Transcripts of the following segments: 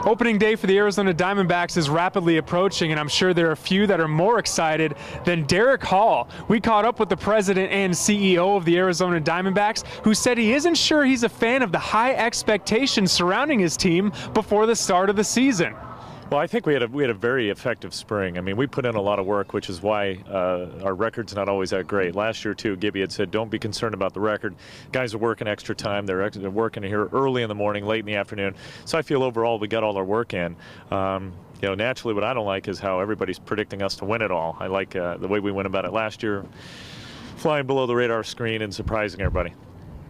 Opening day for the Arizona Diamondbacks is rapidly approaching, and I'm sure there are a few that are more excited than Derrick Hall. We caught up with the president and CEO of the Arizona Diamondbacks, who said he isn't sure he's a fan of the high expectations surrounding his team before the start of the season. Well, I think we had a very effective spring. I mean, we put in a lot of work, which is why our record's not always that great. Last year, too, Gibby had said, don't be concerned about the record. Guys are working extra time. They're working here early in the morning, late in the afternoon. So I feel overall we got all our work in. Naturally, what I don't like is how everybody's predicting us to win it all. I like the way we went about it last year, flying below the radar screen and surprising everybody.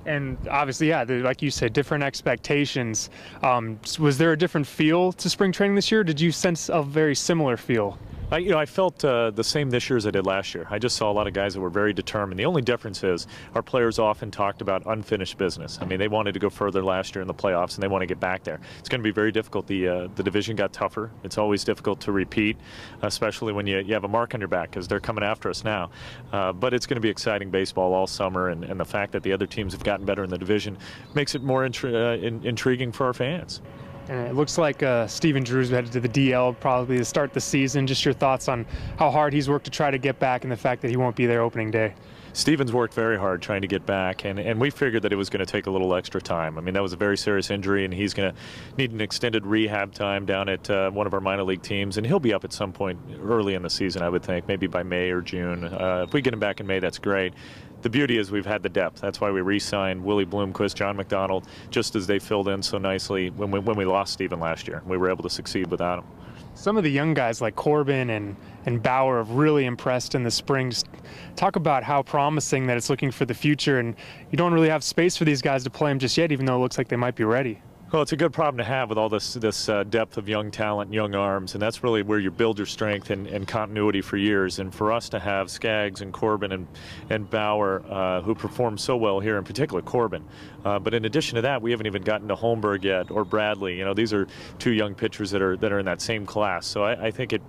And obviously, yeah, like you said, different expectations. Was there a different feel to spring training this year? Or did you sense a very similar feel? I felt the same this year as I did last year. I just saw a lot of guys that were very determined. The only difference is our players often talked about unfinished business. I mean, they wanted to go further last year in the playoffs, and they want to get back there. It's going to be very difficult. The division got tougher. It's always difficult to repeat, especially when you have a mark on your back because they're coming after us now. But it's going to be exciting baseball all summer, and the fact that the other teams have gotten better in the division makes it more intriguing for our fans. And it looks like Steven Drew's headed to the DL probably to start the season. Just your thoughts on how hard he's worked to try to get back and the fact that he won't be there opening day. Steven's worked very hard trying to get back, and we figured that it was going to take a little extra time. I mean, that was a very serious injury, and he's going to need an extended rehab time down at one of our minor league teams, and he'll be up at some point early in the season, I would think, maybe by May or June. If we get him back in May, that's great. The beauty is we've had the depth. That's why we re-signed Willie Bloomquist, John McDonald, just as they filled in so nicely when we lost Steven last year. We were able to succeed without him. Some of the young guys like Corbin and Bauer have really impressed in the spring. Just talk about how promising that it's looking for the future, and you don't really have space for these guys to play them just yet, even though it looks like they might be ready. Well, it's a good problem to have with all this depth of young talent, young arms, and that's really where you build your strength and continuity for years. And for us to have Skaggs and Corbin and Bauer, who perform so well here, in particular Corbin. But in addition to that, we haven't even gotten to Holmberg yet or Bradley. You know, these are two young pitchers that are in that same class. So I think it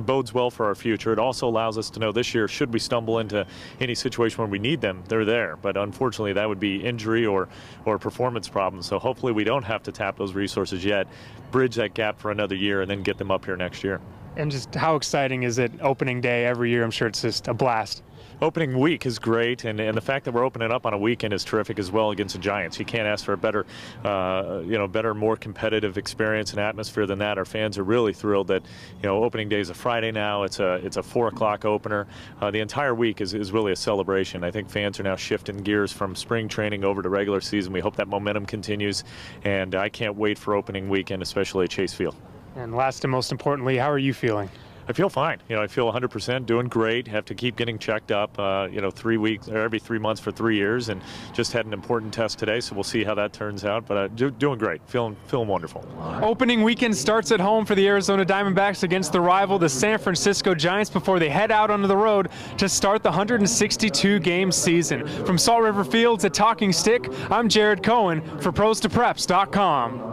bodes well for our future. It also allows us to know this year, should we stumble into any situation where we need them, they're there. But unfortunately, that would be injury or performance problems. So hopefully we don't have to tap those resources yet, bridge that gap for another year, and then get them up here next year. And just how exciting is it opening day every year? I'm sure it's just a blast. Opening week is great, and the fact that we're opening up on a weekend is terrific as well against the Giants. You can't ask for a better, more competitive experience and atmosphere than that. Our fans are really thrilled that, opening day is a Friday now. It's a 4 o'clock opener. The entire week is really a celebration. I think fans are now shifting gears from spring training over to regular season. We hope that momentum continues, and I can't wait for opening weekend, especially at Chase Field. And last and most importantly, how are you feeling? I feel fine. I feel 100%, doing great. Have to keep getting checked up, 3 weeks or every 3 months for 3 years, and just had an important test today, so we'll see how that turns out. But doing great, feeling wonderful. Opening weekend starts at home for the Arizona Diamondbacks against the rival, the San Francisco Giants, before they head out onto the road to start the 162-game season. From Salt River Fields at Talking Stick, I'm Jared Cohen for ProsToPreps.com.